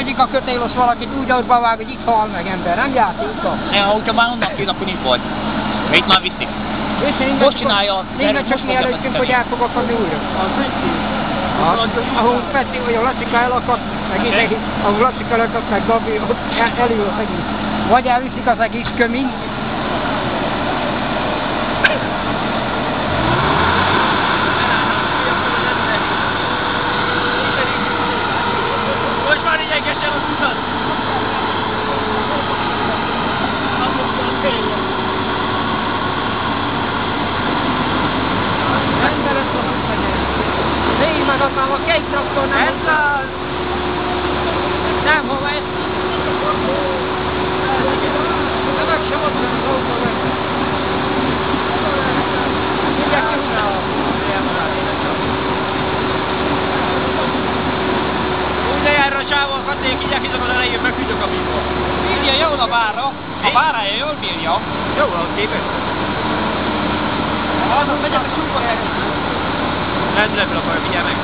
megölik a kötélos valakit, úgy ott bevág, hogy itt hal meg ember, nem játéka. Ne, hogyha már onnan kijön, akkor itt vagy. Mert itt már viszik. Most csinálja. Nézd csak mi előttünk, hogy el fogok adni újra. Ahol Peti, vagy a Lassika elakadt, meg ahol Lassika elakadt, meg Gabi, ott elül az egész. Vagy elviszik az egész kömin. Most már idegesen az utat! Négy meg aztán a két traktor nem hozzá. Nem, hova ez? De meg sem ott nem az autó meg. Mindjárt kihunnál. Úgy lejárra a csávó a katék, így elkizom az elején, meg hűtök a bíró. Bírja jól a bárra. A bárája jól bírja. Jó van, képes. Azon megyek a csúkba nekik. Rendületből akarja, figyelj meg!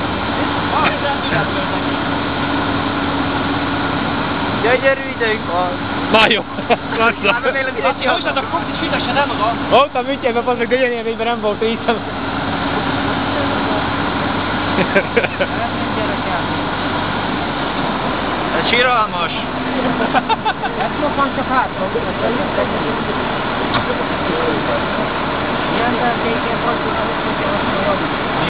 Jaj, gyerű, időnk van! Na jó! Lassan! Hát remélem, hogy egy hozzátok a kocsit, fizesse el oda! Voltam ügyében, azok olyan élményben nem volt ízem. Ez síralmas! Ezt van csak hátra. Ilyen termékén van, hogy